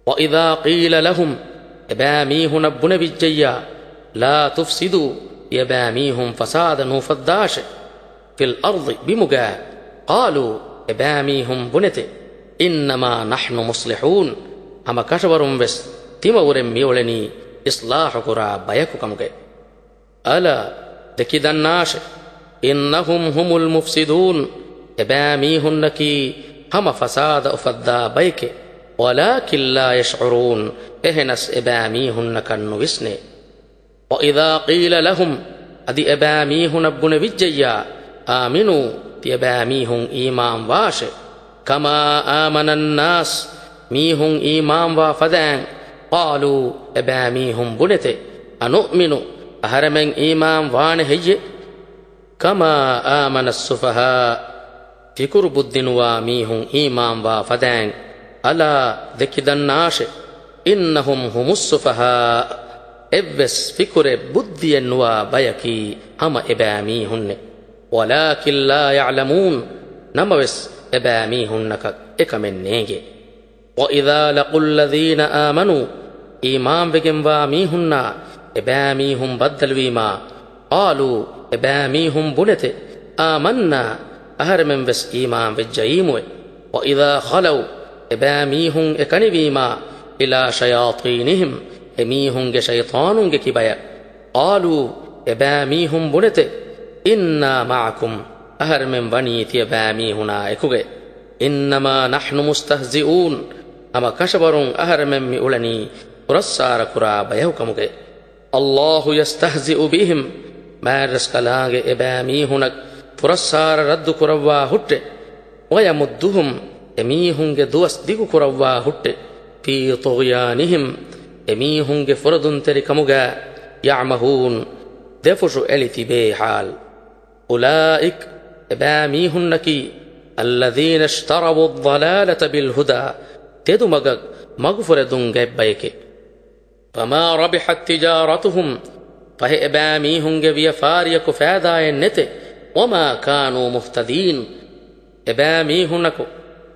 وإذا قيل لهم إباميهن بن بجيا لا تفسدوا يباميهم فسادا فداش في الأرض بمجا قالوا إباميهم بنت إنما نحن مصلحون أما كشبرم بس تيمورم ميولني إصلاح كرا بيكو كمجا ألا دكيد الناش إنهم هم المفسدون إباميهن كي هم فساد أفدا بيك ولكن لا يشعرون إهنس إباميهن كالنوسن وإذا قيل لهم أدي إباميهن ابن بجيا آمنوا تيباميهن إيمان واش كما آمن الناس ميهن إيمان وفدان قالوا إباميهن بنت أنؤمن أهرمن إيمان وان هي كما آمن السفهاء فكر بدن وميهن إيمان وفدان ألا ذكد الناش إنهم هم السفهاء إبس فكر بدين وبيكي هم إباميهن ولكن لا يعلمون نموس إباميهن إكمن نيجي وإذا لقوا الذين آمنوا إيمان بكم وميهن إباميهم بدل ويما قالوا إباميهم بنت آمنا أهرمن بس إيمان بالجيم وإذا خلوا إباميهم إكنبيما إلى شياطينهم إميهم شيطان كبايا قالوا إباميهم بنت إنا معكم أهرمن بنيت إباميهنا إكوغي إنما نحن مستهزئون أما كشبرون أهرمن مئولني رسار كرا بيوكمغي الله يستهزئ بهم ما رسكلاغ إباميهنك فرسار رد كروا هٹ ويمدهم إميهنگ دوس ديگو كروا هٹ في طغيانهم إميهنگ فردن تركمغا يعمهون دفشو ألتي بي حال أولئك إباميهنك الذين اشتروا الضلالة بالهدى تدو مغفر دنگ بيك فما ربحت تجارتهم فهي إباميهنگ بيفاريك فادا النت وما كانوا مهتدين إباميهنك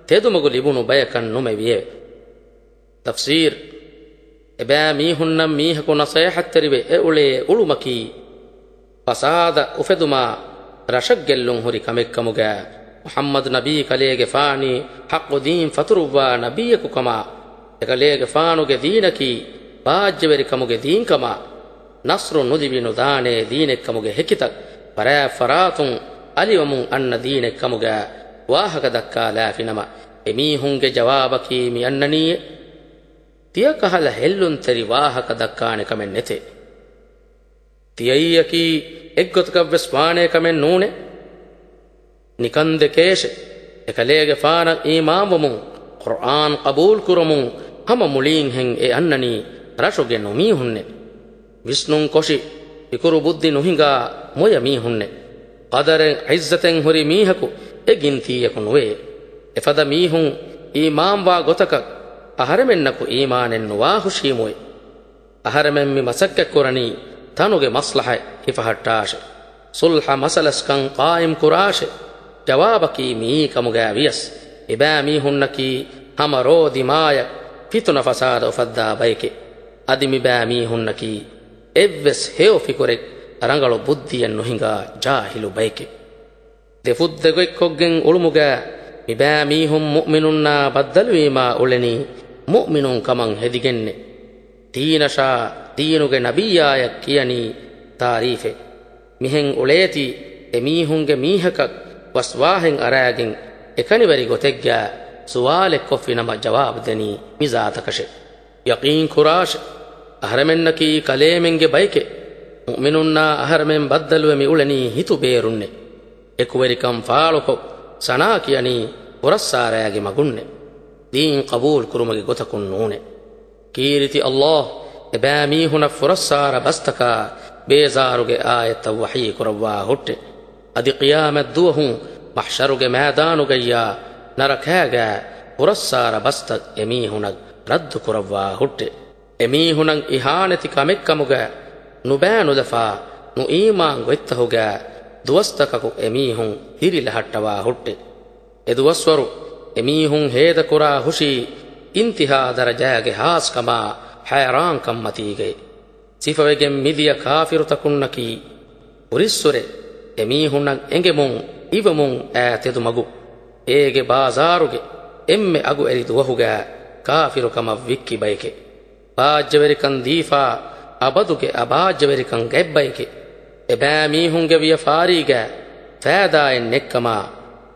تدو مغلبون بيكا نمي بيه تفسير إباميهن ميهك نصيحة تربي أولي أولمكي فساد أفدما رشقلن هري كمكمغا محمد نبي كليغ فاني حق دين فتروا نبيك كما كليغ فانو دينكي باجبري كمغ دين كما نصر ندبي نداني دينك كمغ هكتك فرا فراتون أليومون أن دينك كمغ واهك دكا لا فينما إميهنگ جوابكي مي أنني تيك هل هلون تري واهك دكاني كمن نتي تيئيكي اگتك بسواني كمن نوني نكند كيش اكليغ فانا إيمان ومون قرآن قبول كرمون هم ملين هنگ أنني رشوگ نميهن විස්නුන් කොෂි ඉකුරු බුද්ධි නොහිඟා මොය මීහුන්නේ qadaren ඉස්සතෙන් හොරි මීහකු එගින්තියකු නොවේ එපද මීහුන් ඊමාම් වා ගොතක අහරමෙන්නකු ඊමානෙන් නොවා හුෂීමොයි අහරමෙන් මි මසක්ක කරණි තනුගේ මස්ලහ හිෆහට්ටාෂ සුල්හ මසලස්කන් قائم කුරාෂ ජවාබකි මී කමුගා වියස් එබෑ මීහුන්නකි හමරෝ දිමාය පිතුන ෆසාද උෆද්දා බයිකේ අදිමි බෑ මීහුන්නකි එවස් හේව ෆිකුරෙක් අරංගලු බුද්ධියෙන් නොහිඟා ජාහිලු බයිකේ දෙෆුද්දෙක් කොග්ගෙන් උළුමුගා මිබෑ මීහුම් මුමිනුන්නා බද්දල් වීමා උලෙනි මුමිනුන් කමං හෙදිගෙන්නේ තීනෂා තීනුගේ නබියාය කියනි තාරීෆේ මිහෙන් උලේති එමීහුන්ගේ මීහකක් වස්වාහෙන් අරාගෙන් එකනිවරි ගොතෙක්ගා සුවාලෙක් කොෆිනම ජවාබ් දෙනි මිසාතකෂේ යකීන් කුරාෂ අහරමෙන්නකී කලේමෙන්ගේ බයිකේ මුමිනුන්නා අහරමෙන් බද්දලුවෙමි උලෙනි හිතු බේරුන්නේ එකුවරිකම් ෆාලොකො සනා කියනි පුරස්සාරයාගේ මගුන්නේ දීන් කබූල් කුරුමගේ ගොතකුන් නූනේ කීරිති අල්ලාහ් එබෑමීහුන පුරස්සාර බස්තකා බේසාරුගේ ආයත වහී කුරවා හොට්ටේ අදි qiyamat දුවහුන් මහ්ෂරුගේ මෑදානුගයා නරකෑගා පුරස්සාර බස්තක් එමීහුනක් රද්දු කුරවා හොට්ටේ එමීහුනන් ඉහානති කමෙක්කමුගා නුබෑනුදෆා නු ඊමාන් ගොත්තහුගා දුවස්තකකු එමීහුන් හිරිලහට්ටවා හොට්ටේ එදුවස්වරු එමීහුන් හේද කුරා හුෂී ಇಂತಿಹಾ ದರಜಾಗೆ ಹಾಸ್ ಕಮಾ ಹೈರಾನ್ ಕಮ್ಮತಿಗೆ ಸಿಫವೆಗೆ ಮಿದಿಯ ಕಾಫಿರು ತಕುನ್ನಕಿ ಉರಿಸ್ಸುರೆ ಎಮೀಹುನ್ನ ಎಂಗೆಮುಂ ಇವಮುಂ ಆತೆದು ಮಗು ಏಗೆ ಬಾಜಾರುಗೆ ಎಮ್ಮೆ ಅಗು ಎರಿದು ವಹುಗ ಕಾಫಿರು ಕಮ ವಿಕ್ಕಿ ಬೈಕೆ ಬಾಜ್ಯವರಿಕನ್ ದೀಫಾ ಅಬದುಗೆ ಅಬಾಜ್ಯವರಿಕನ್ ಗೆಬ್ಬೈಕೆ ಎಬಾ ಮೀಹುಂಗೆ ವಿಯ ಫಾರೀಗ ಫಾದಾಯನ್ ನೆಕ್ಕಮ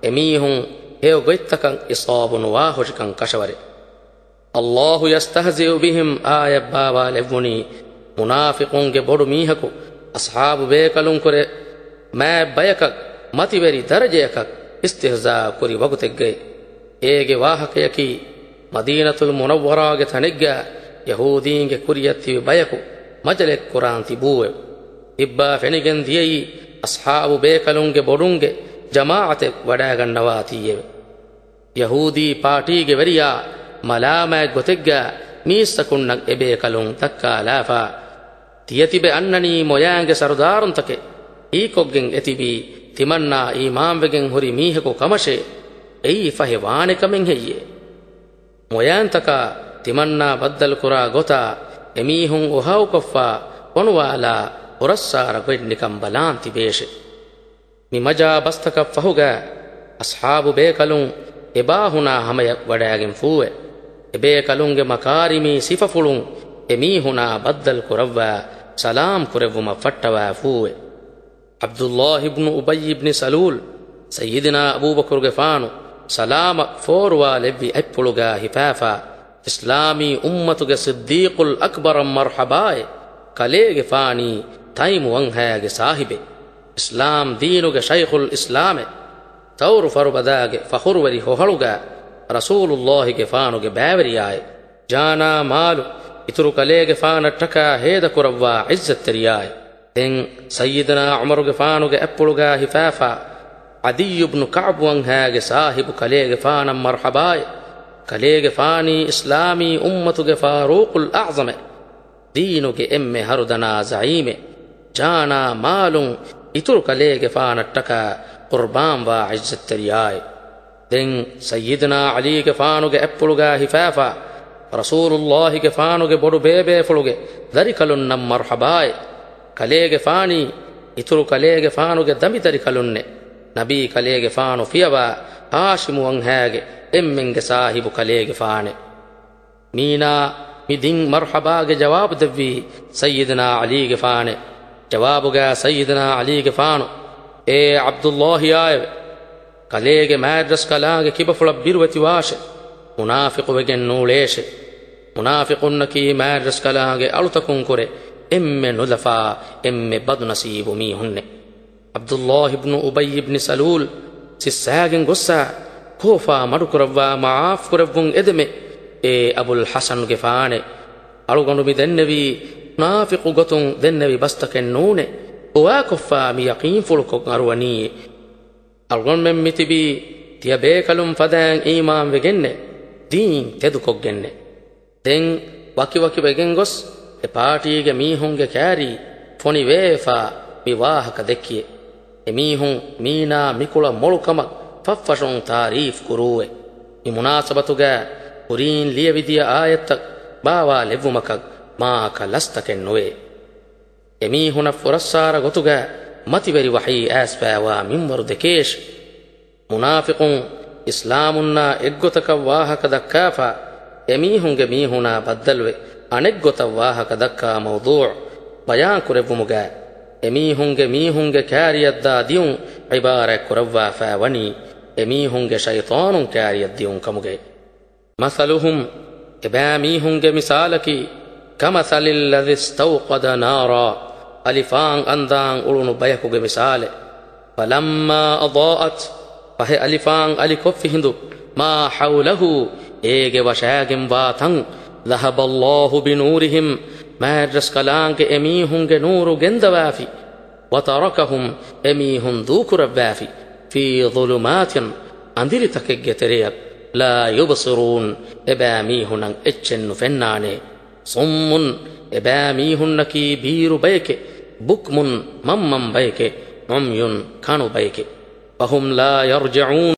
ಎಮೀಹುಂ ಹೇವ ಗೊಯ್ತಕಂ ಇಸಾಬುನು ವಾಹುಶಕಂ ಕಶವರೆ ಅಲ್ಲಾಹು ಯಸ್ತಹಜಿಉ ಬಿಹಿಂ ಆಯಬ್ಬಾವಾ ಲೆವ್ವುನಿ ಮುನಾಫಿಕುಂಗೆ ಬೊಡು ಮೀಹಕು ಅಸ್ಹಾಬು ಬೇಕಲುಂ ಕೊರೆ ಮಾ ಬಯಕಕ್ ಮತಿವೆರಿ ದರಜೆಯಕಕ್ ಇಸ್ತಿಹಜಾ ಕುರಿ ವಗುತೆಗ್ಗೆ ಏಗೆ ವಾಹಕಯಕಿ ಮದೀನತುಲ್ ಮುನವ್ವರಾಗೆ ತನೆಗ್ಗ ಯಹೂದೀಂಗೆ ಕುರಿಯತ್ತಿವಿ ಬಯಕು ಮಜಲೆ ಕುರಾಂತಿ ಬೂವೆ ಇಬ್ಬಾ ಫೆಣಿಗೆನ್ ದಿಯಯಿ ಅಸ್ಹಾಬು ಬೇಕಲುಂಗೆ ಬೊಡುಂಗೆ ಜಮಾಅತೆ ವಡಾಗಣ್ಣವಾತೀಯವೆ ಯಹೂದಿ ಪಾಟೀಗೆ ವೆರಿಯ ಮಲಾಮ ಗೊತೆಗ್ಗ ಮೀಸ್ತಕುಣ್ಣಗ್ ಎಬೇಕಲುಂ ತಕ್ಕಾ ಲಾಫಾ ತಿಯತಿಬೆ ಅನ್ನನಿ ಮೊಯಾಂಗೆ ಸರದಾರುಂತಕೆ ಈ ಕೊಗ್ಗೆಂ ಎತಿಬಿ ತಿಮನ್ನ ಈ ಮಾಂವೆಗೆಂ ಹುರಿ ಮೀಹಕು ಕಮಶೆ ಎಯಿ ಫಹೆ ವಾನೆ ಕಮೆಂ ಹೆಯ್ಯೆ ಮೊಯಾಂತಕ ತಿಮನ್ನ ಬದ್ದಲ್ ಕುರಾ ಗೊತ ಎಮೀಹುಂ ಉಹಾವು ಕೊಫ್ಫಾ ಕೊಣುವಾಲ ಉರಸ್ಸಾರ ಗೊಯ್ನಿಕಂ ಬಲಾಂತಿ ಬೇಷೆ ಮಿ ಮಜಾ ಬಸ್ತಕ ಫಹುಗ ಅಸ್ಹಾಬು ಬೇಕಲುಂ ಎಬಾಹುನಾ ಹಮಯ ವಡಾಗೆಂ ಫೂವೆ ಎಬೇಕಲುಂಗೆ ಮಕಾರಿಮಿ ಸಿಫಫುಳುಂ ಎಮೀಹುನಾ ಬದ್ದಲ್ ಕುರವ್ವ ಸಲಾಂ ಕುರೆವ್ವುಮ ಫಟ್ಟವ ಫೂವೆ ಅಬ್ದುಲ್ಲಾಹ್ ಇಬ್ನು ಉಬಯ್ ಇಬ್ನಿ ಸಲೂಲ್ ಸಯ್ಯಿದಿನಾ ಅಬೂಬಕರ್ಗೆ ಫಾನು ಸಲಾಮ ಫೋರ್ವಾ ಲೆವ್ವಿ ಎಪ್ಪುಳುಗ ಹಿಫಾಫಾ ಇಸ್ಲಾಮಿ ಉಮ್ಮತುಗೆ ಸಿದ್ದೀಕುಲ್ ಅಕ್ಬರಂ ಮರ್ಹಬಾಯ್ ಕಲೇಗೆ ಫಾನಿ ತೈಮು ವಂಹಯಾಗೆ ಸಾಹಿಬೆ ಇಸ್ಲಾಂ ದೀನುಗೆ ಶೈಖುಲ್ ಇಸ್ಲಾಮೆ ತೌರು ಫರುಬದಾಗೆ ಫಹುರ್ವರಿ ಹೊಹಳುಗ ರಸೂಲುಲ್ಲಾಹಿಗೆ ಫಾನುಗೆ ಬ್ಯಾವರಿಯಾಯ್ ಜಾನಾ ಮಾಲು ಇತುರು ಕಲೇಗೆ ಫಾನಟ್ಟಕ ಹೇದ ಕುರವ್ವ ಇಜ್ಜತ್ತರಿಯಾಯ್ ತೆಂ ಸಯ್ಯಿದನಾ ಉಮರುಗೆ ಫಾನುಗೆ ಎಪ್ಪುಳುಗ ಹಿಫಾಫಾ ಅದಿಯುಬ್ನು ಕಅಬ್ ವಂಹಯಾಗೆ ಸಾಹಿಬು ಕಲೇಗೆ ಫಾನಂ ಮರ್ಹಬಾಯ್ ಕಲೇಗೆ ಫಾನಿ ಇಸ್ಲಾಮಿ ಉಮ್ಮತುಗೆ ಫಾರೂಕುಲ್ ಅಅ್ಜಮೆ ದೀನುಗೆ ಎಮ್ಮೆ ಹರುದನಾ ಜঈಮೆ ಜಾನಾ ಮಾಲುಂ ಇತುರು ಕಲೇಗೆ ಫಾನಟ್ಟಕ ಕುರ್ಬಾನ್ ವಾ ಇಜ್ಜತ್ತರಿಯಾಯ್ ತೆಂ ಸಯ್ಯಿದನಾ ಅಲಿಗೆ ಫಾನುಗೆ ಎಪ್ಪುಳುಗ ಹಿಫಾಫಾ ರಸೂಲುಲ್ಲಾಹಿಗೆ ಫಾನುಗೆ ಬೊಡು ಬೇಬೇ ಫುಳುಗೆ ದರಿಕಲುನ್ನಂ ಮರ್ಹಬಾಯ್ ಕಲೇಗೆ ಫಾನಿ ಇತುರು ಕಲೇಗೆ ಫಾನುಗೆ ದಮಿ ದರಿಕಲುನ್ನೆ ನಬಿ ಕಲೇಗೆ ಫಾನು ಫಿಯವ ಹಾಶಿಮು ವಂಹ್ಯಾಗೆ ಎಮ್ಮೆಂಗೆ ಸಾಹಿಬು ಕಲೇಗೆ ಫಾನೆ ಮೀನಾ ಮಿದಿಂಗ್ ಮರ್ಹಬಾಗೆ ಜವಾಬು ದವ್ವಿ ಸಯ್ಯಿದನಾ ಅಲಿಗೆ ಫಾನೆ ಜವಾಬುಗ ಸಯ್ಯಿದನಾ ಅಲಿಗೆ ಫಾನು ಏ ಅಬ್ದುಲ್ಲಾಹಿಯಾಯವೆ ಕಲೇಗೆ ಮ್ಯಾಡ್ರಸ್ ಕಲಾಗೆ ಕಿಬಫುಳ ಬಿರುವತಿ ವಾಶೆ ಮುನಾಫಿಕುವೆಗೆನ್ ನೂಳೇಶೆ ಮುನಾಫಿಕುನ್ನಕಿ ಮ್ಯಾಡ್ರಸ್ ಕಲಾಗೆ ಅಳುತಕುಂಕುರೆ ಎಮ್ಮೆ ನುಲಫಾ ಎಮ್ಮೆ ಬದು ನಸೀಬು ಮೀ ಹುನ್ನೆ ಅಬ್ದುಲ್ಲಾಹ್ ಇಬ್ನು ಉಬಯ್ ಇಬ್ನಿ ಸಲೂಲ್ ಸಿಸ್ಸಾಗೆನ್ ಗೊಸ್ಸ ಖೋಫಾ ಮಡುಕುರವ್ವ ಮಾಫ್ ಕುರವ್ವುಂ ಎದೆಮೆ ಏ ಅಬುಲ್ ಹಸನ್ಗೆ ಫಾನೆ ಅಳುಗಂಡು ಮಿ ದೆನ್ನೆವಿ ಮುನಾಫಿಕು ಗೊತುಂ ದೆನ್ನೆವಿ ಬಸ್ತಕೆನ್ ನೂನೆ ಉವಾ ಕೊಫ್ಫಾ ಮಿ ಯಕೀನ್ ಫುಳುಕೊಗ್ ಅರುವನೀ ಅಳುಗಂಡು ಮೆಂ ಮಿತಿಬಿ ತಿಯ ಬೇಕಲುಂ ಫದಾಂ ಈಮಾನ್ ವೆಗೆನ್ನೆ ದೀನ್ ತೆದುಕೊಗ್ಗೆನ್ನೆ ದೆನ್ ವಕಿ ವಕಿ ವೆಗೆನ್ ಗೊಸ್ ಎ ಪಾಟೀಗೆ ಮೀಹುಂಗೆ ಕ್ಯಾರಿ ಫೊಣಿ ವೇಫಾ ಮಿ ವಾಹಕ ದೆಕ್ಕಿಯೆ ಎ ಮೀಹುಂ ಮೀನಾ ಮಿಕುಳ ಮೊಳುಕಮಕ್ ಫಫ್ಫಶೊಂ ತಾರೀಫ್ ಕುರುವೆ ಮಿ ಮುನಾಸಬತುಗ ಕುರೀನ್ ಲಿಯವಿದಿಯ ಆಯತ್ತಕ್ ಬಾವಾ ಲೆವ್ವುಮಕಗ್ ಮಾಕ ಲಸ್ತಕೆನ್ನುವೆ ಎ ಮೀಹುನ ಫುರಸ್ಸಾರ ಗೊತುಗ ಮತಿವೆರಿ ವಹೀ ಆಸ್ಪಾವಾ ಮಿಂವರು ದೆಕೇಶ್ ಮುನಾಫಿಕುಂ ಇಸ್ಲಾಮುನ್ನ ಎಗ್ಗೊತಕ ವಾಹಕ ದಕ್ಕಾಫಾ ಎ ಮೀಹುಂಗೆ ಮೀಹುನ ಬದ್ದಲ್ವೆ ಅನೆಗ್ಗೊತ ವಾಹಕ ದಕ್ಕಾ ಮೌದೂ ಬಯಾನ್ ಕುರೆವ್ವುಮುಗ ಎ ಮೀಹುಂಗೆ ಕ್ಯಾರಿಯದ್ದ ದಿಯುಂ ಇಬಾರೆ ಕುರವ್ವಾ ಫಾವನಿ ಎ ಮೀಹುಂಗೆ ಶೈತಾನುಂ ಕ್ಯಾರಿಯದ್ದಿಯುಂ ಕಮುಗೆ ಮಸಲುಹುಂ ಎಬಾ ಮೀಹುಂಗೆ ಮಿಸಾಲಕಿ ಕಮಸಲಿಲ್ಲದಿ ಸ್ತೌಕದ ನಾರಾ ಅಲಿಫಾನ್ ಅಂದಾಂ ಉಳುನು ಬಯಕುಗೆ ಮಿಸಾಲೆ ಫಲಮ್ಮಾ ಅದಾಅತ್ ಫಹೆ ಅಲಿಫಾನ್ ಅಲಿ ಕೊಫ್ಫಿ ಹಿಂದು ಮಾ ಹೌಲಹು ಏಗೆ ವಶಾಗೆಂ ವಾತಂ ಲಹಬಲ್ಲಾಹು ಬಿನೂರಿಹಿಂ ಮ್ಯಾಡ್ರಸ್ ಕಲಾಂಗೆ ಎಮೀಹುಂಗೆ ನೂರು ಗೆಂದವಾಫಿ ವತರಕಹುಂ ಎಮೀಹುಂ ದೂಕುರವ್ವಾಫಿ ಫೀ ظುಲುಮಾತಿನ್ ಅಂದಿರಿ ತಕೆಗ್ಗೆ ತೆರೆಯಕ್ ಲಾ ಯುಬಸಿರೂನ್ ಎಬಾ ಮೀಹುನಂ ಎಚ್ಚೆನ್ನು ಫೆನ್ನಾನೆ ಸುಮ್ಮುನ್ ಎಬಾ ಮೀಹುನ್ನಕಿ ಬೀರು ಬಯಕೆ ಬುಕ್ಮುನ್ ಮಮ್ಮಂ ಬಯಕೆ ಉಮ್ಯುನ್ ಕಣು ಬಯಕೆ ಫಹುಂ ಲಾ ಯರ್ಜಿಊನ್